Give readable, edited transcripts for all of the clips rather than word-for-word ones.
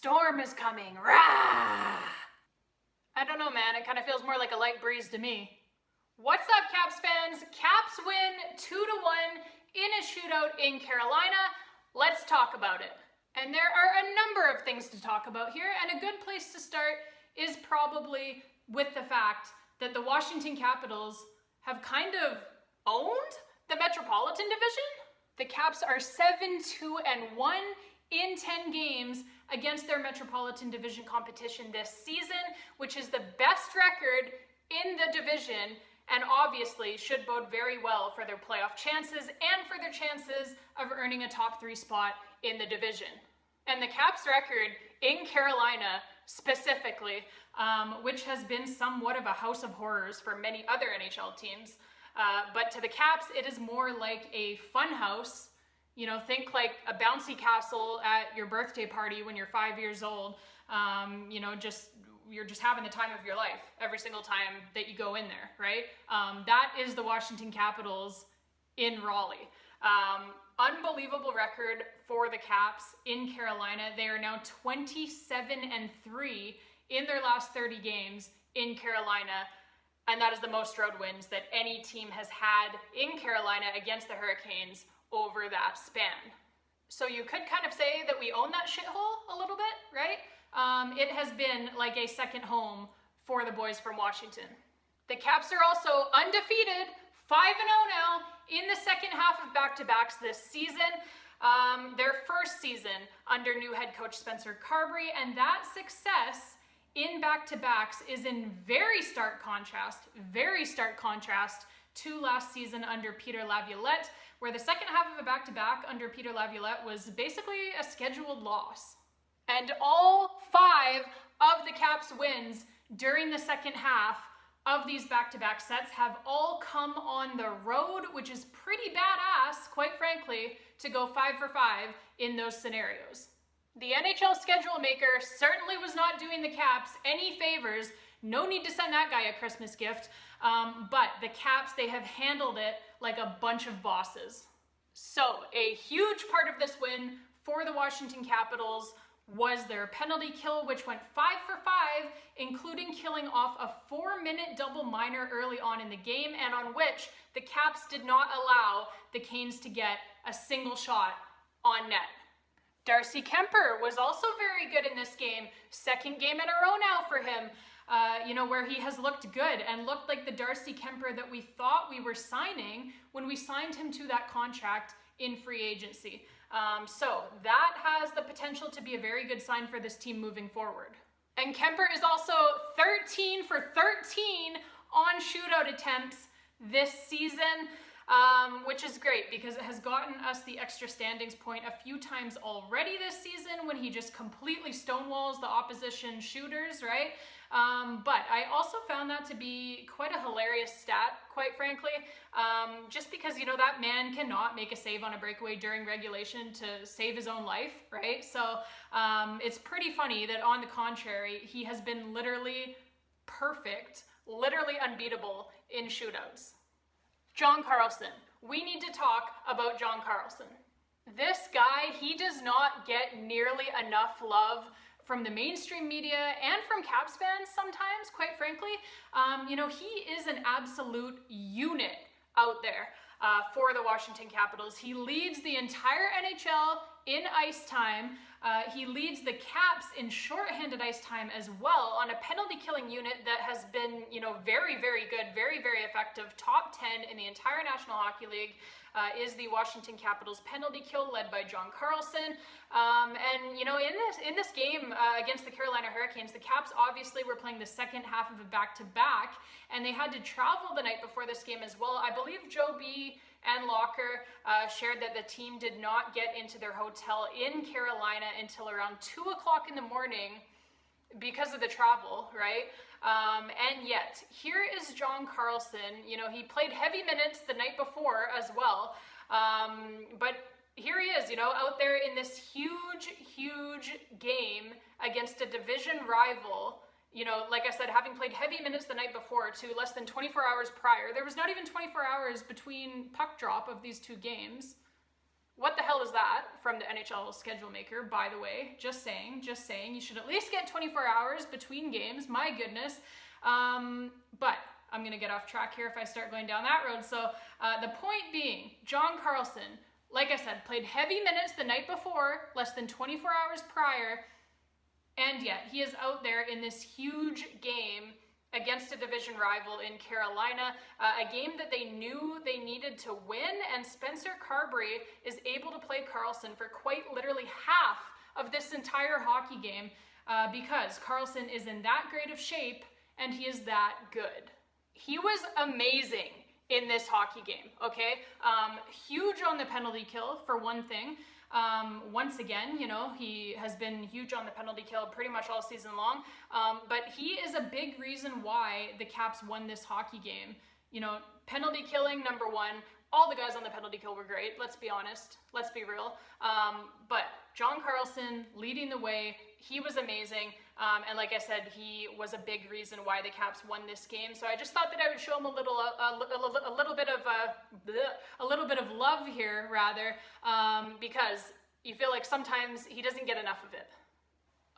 storm is coming. Rah! I don't know, man. It kind of feels more like a light breeze to me. What's up, Caps fans? Caps win 2-1 in a shootout in Carolina. Let's talk about it. And there are a number of things to talk about here, and a good place to start is probably with the fact that the Washington Capitals have kind of owned the Metropolitan Division. The Caps are 7-2-1 in 10 games against their Metropolitan Division competition this season, which is the best record in the division and obviously should bode very well for their playoff chances and for their chances of earning a top 3 spot in the division. And the Caps record in Carolina specifically, which has been somewhat of a house of horrors for many other NHL teams, but to the Caps, it is more like a fun house. You know, think like a bouncy castle at your birthday party when you're 5 years old. You're just having the time of your life every single time that you go in there, right? That is the Washington Capitals in Raleigh. Unbelievable record for the Caps in Carolina. They are now 27-3 in their last 30 games in Carolina. And that is the most road wins that any team has had in Carolina against the Hurricanes over that span. So you could kind of say that we own that shithole a little bit, right? It has been like a second home for the boys from Washington. The Caps are also undefeated, 5-0 now in the second half of back-to-backs this season. Their first season under new head coach Spencer Carberry, and that success in back-to-backs is in very stark contrast to last season under Peter Laviolette, where the second half of a back-to-back under Peter Laviolette was basically a scheduled loss. And all 5 of the Caps' wins during the second half of these back-to-back sets have all come on the road, which is pretty badass, quite frankly, to go 5 for 5 in those scenarios. The NHL schedule maker certainly was not doing the Caps any favors. No need to send that guy a Christmas gift. But the Caps, they have handled it like a bunch of bosses. So a huge part of this win for the Washington Capitals was their penalty kill, which went 5 for 5, including killing off a 4-minute double minor early on in the game, and on which the Caps did not allow the Canes to get a single shot on net. Darcy Kemper was also very good in this game. Second game in a row now for him, where he has looked good and looked like the Darcy Kemper that we thought we were signing when we signed him to that contract in free agency. So that has the potential to be a very good sign for this team moving forward. And Kemper is also 13 for 13 on shootout attempts this season, which is great because it has gotten us the extra standings point a few times already this season when he just completely stonewalls the opposition shooters, right? But I also found that to be quite a hilarious stat, quite frankly, just because, that man cannot make a save on a breakaway during regulation to save his own life, right? So it's pretty funny that on the contrary, he has been literally perfect, literally unbeatable in shootouts. John Carlson. We need to talk about John Carlson. This guy, he does not get nearly enough love from the mainstream media and from Caps fans sometimes, quite frankly. He is an absolute unit out there for the Washington Capitals. He leads the entire NHL in ice time. He leads the Caps in shorthanded ice time as well on a penalty killing unit that has been, very, very good, very, very effective. Top 10 in the entire National Hockey League is the Washington Capitals penalty kill led by John Carlson. In this game against the Carolina Hurricanes, the Caps obviously were playing the second half of a back-to-back, and they had to travel the night before this game as well. I believe Joe B. and Locker shared that the team did not get into their hotel in Carolina until around 2 o'clock in the morning because of the travel, right? And yet, here is John Carlson. He played heavy minutes the night before as well, but here he is, out there in this huge, huge game against a division rival. Like I said, having played heavy minutes the night before to less than 24 hours prior. There was not even 24 hours between puck drop of these two games. What the hell is that from the NHL schedule maker, by the way? Just saying. You should at least get 24 hours between games. My goodness. But I'm going to get off track here if I start going down that road. So the point being, John Carlson, like I said, played heavy minutes the night before, less than 24 hours prior, and yet he is out there in this huge game against a division rival in Carolina, a game that they knew they needed to win, and Spencer Carberry is able to play Carlson for quite literally half of this entire hockey game because Carlson is in that great of shape and he is that good. He was amazing in this hockey game, okay? Huge on the penalty kill, for one thing. Once again, you know, he has been huge on the penalty kill pretty much all season long, but he is a big reason why the Caps won this hockey game. You know, penalty killing, number one. All the guys on the penalty kill were great, let's be honest, let's be real. But John Carlson leading the way, he was amazing, and like I said, he was a big reason why the Caps won this game. So I just thought that I would show him a little bit of love here, rather, because you feel like sometimes he doesn't get enough of it.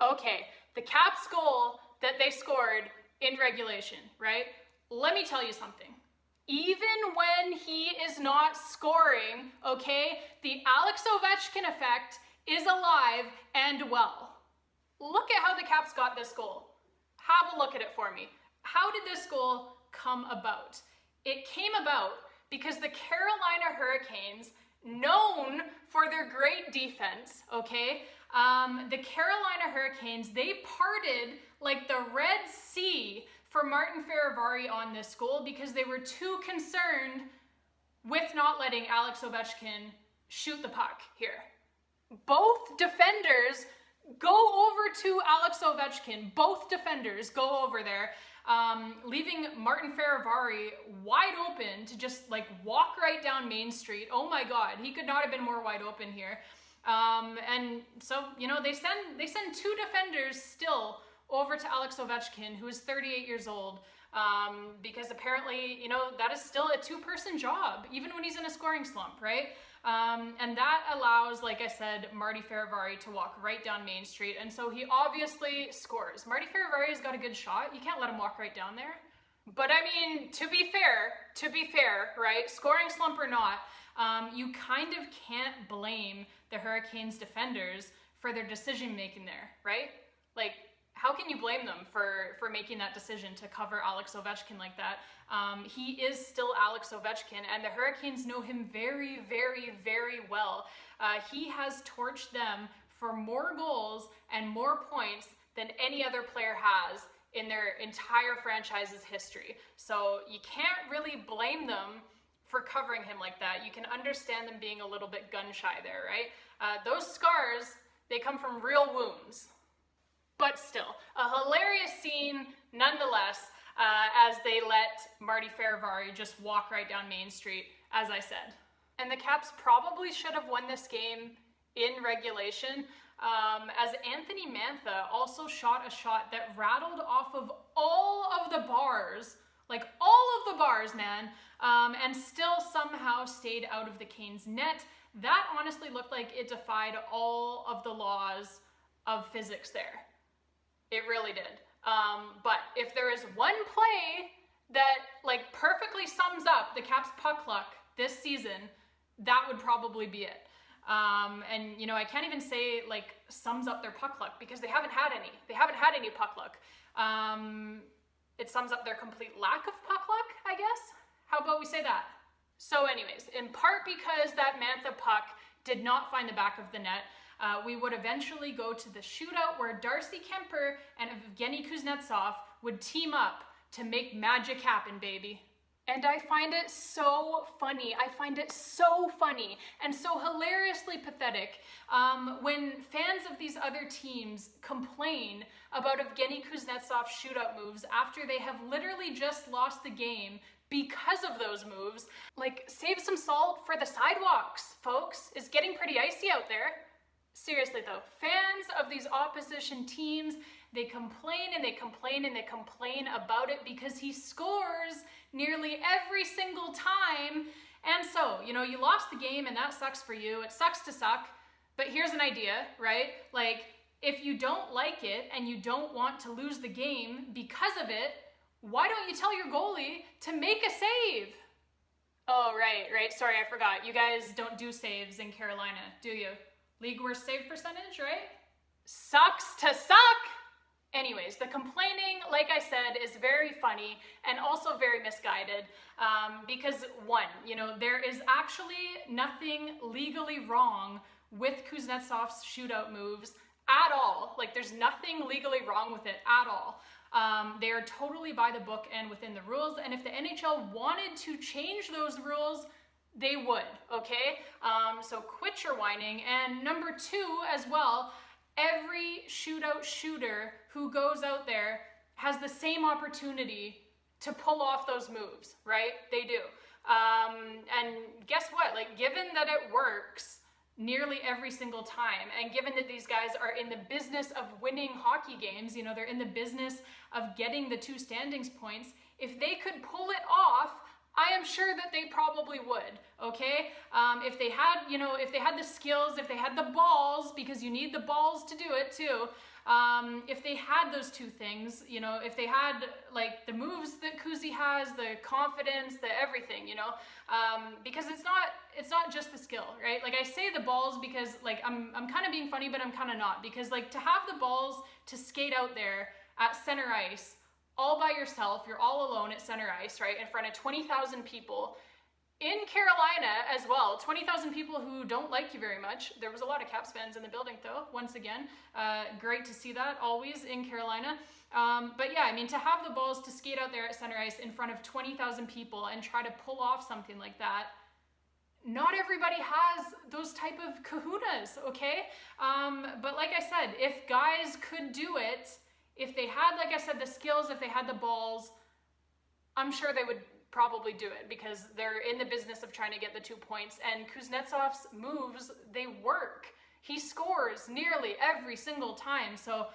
Okay, the Caps goal that they scored in regulation, right? Let me tell you something. Even when he is not scoring, okay, the Alex Ovechkin effect is alive and well. Look at how the Caps got this goal. Have a look at it for me. How did this goal come about? It came about because the Carolina Hurricanes, known for their great defense, okay, the Carolina Hurricanes, they parted like the Red Sea for Martin Fehervary on this goal because they were too concerned with not letting Alex Ovechkin shoot the puck here. Both defenders go over to Alex Ovechkin. Both defenders go over there, leaving Martin Fehervary wide open to just like walk right down Main Street. Oh my God, he could not have been more wide open here. And so, you know, they send two defenders still over to Alex Ovechkin, who is 38 years old, because apparently, you know, that is still a two-person job, even when he's in a scoring slump, right? And that allows, like I said, Marty Fehervary to walk right down Main Street, and so he obviously scores. Marty Fehervary's got a good shot. You can't let him walk right down there. But I mean, to be fair, right, scoring slump or not, you kind of can't blame the Hurricanes defenders for their decision-making there, right? Like, how can you blame them for making that decision to cover Alex Ovechkin like that? He is still Alex Ovechkin, and the Hurricanes know him very, very, very well. He has torched them for more goals and more points than any other player has in their entire franchise's history. So you can't really blame them for covering him like that. You can understand them being a little bit gun-shy there, right? Those scars, they come from real wounds. But still, a hilarious scene nonetheless, as they let Marty Fehervary just walk right down Main Street, as I said. And the Caps probably should have won this game in regulation, as Anthony Mantha also shot a shot that rattled off of all of the bars, like all of the bars, man, and still somehow stayed out of the Canes' net. That honestly looked like it defied all of the laws of physics there. It really did. But if there is one play that like perfectly sums up the Caps' puck luck this season, that would probably be it. And you know, I can't even say like sums up their puck luck because they haven't had any. They haven't had any puck luck. It sums up their complete lack of puck luck, I guess. How about we say that? So anyways, in part because that Mantha puck did not find the back of the net, we would eventually go to the shootout where Darcy Kemper and Evgeny Kuznetsov would team up to make magic happen, baby. And I find it so funny. I find it so funny and so hilariously pathetic when fans of these other teams complain about Evgeny Kuznetsov's shootout moves after they have literally just lost the game because of those moves. Like, save some salt for the sidewalks, folks. It's getting pretty icy out there. Seriously though, fans of these opposition teams, they complain and they complain and they complain about it because he scores nearly every single time, And so, you know, you lost the game and that sucks for you. It sucks to suck. But here's an idea, right? Like, if you don't like it and you don't want to lose the game because of it, why don't you tell your goalie to make a save? Oh, right. Sorry, I forgot. You guys don't do saves in Carolina, do you? League worst save percentage, right? Sucks to suck! Anyways, the complaining, like I said, is very funny and also very misguided because, one, you know, there is actually nothing legally wrong with Kuznetsov's shootout moves at all. Like, there's nothing legally wrong with it at all. They are totally by the book and within the rules, and if the NHL wanted to change those rules, they would, okay? So quit your whining. And number two as well, every shootout shooter who goes out there has the same opportunity to pull off those moves, right? They do. And guess what? Like, given that it works nearly every single time, and given that these guys are in the business of winning hockey games, you know, they're in the business of getting the 2 standings points, if they could pull it off, I am sure that they probably would, okay? If they had, you know, if they had the skills, if they had the balls, because you need the balls to do it too, if they had those 2 things, you know, if they had like the moves that KUZY has, the confidence, the everything, you know, because it's not just the skill, right? Like, I say the balls because like I'm kind of being funny, but I'm kind of not, because like to have the balls to skate out there at center ice all by yourself, you're all alone at center ice, right, in front of 20,000 people, in Carolina as well, 20,000 people who don't like you very much. There was a lot of Caps fans in the building though, once again. Great to see that, always in Carolina. But yeah, I mean, to have the balls to skate out there at center ice in front of 20,000 people and try to pull off something like that, not everybody has those type of kahunas, okay? But like I said, if guys could do it, if they had, like I said, the skills, if they had the balls, I'm sure they would probably do it because they're in the business of trying to get the 2 points. And Kuznetsov's moves, they work. He scores nearly every single time. So,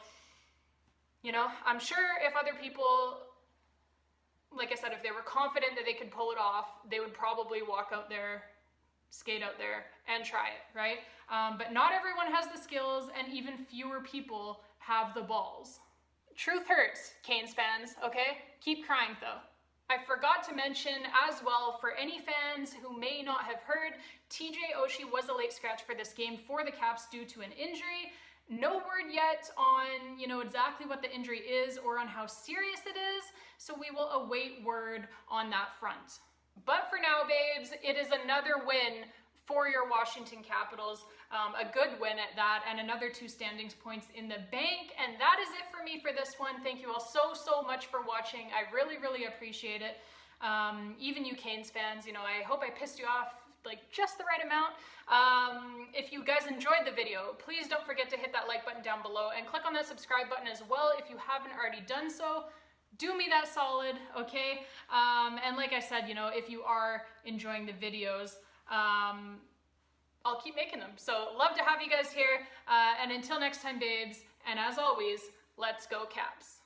you know, I'm sure if other people, like I said, if they were confident that they could pull it off, they would probably walk out there, skate out there, and try it, right? But not everyone has the skills, and even fewer people have the balls. Truth hurts, Canes fans, okay? Keep crying though. I forgot to mention as well, for any fans who may not have heard, TJ Oshie was a late scratch for this game for the Caps due to an injury. No word yet on, you know, exactly what the injury is or on how serious it is, so we will await word on that front. But for now, babes, it is another win for your Washington Capitals, a good win at that, and another 2 standings points in the bank. And that is it for me for this one. Thank you all so much for watching. I really appreciate it. Even you Canes fans, you know, I hope I pissed you off like just the right amount. If you guys enjoyed the video, please don't forget to hit that like button down below and click on that subscribe button as well if you haven't already done so. Do me that solid, okay? And like I said, you know, if you are enjoying the videos, I'll keep making them. So love to have you guys here. And until next time, babes, and as always, let's go Caps.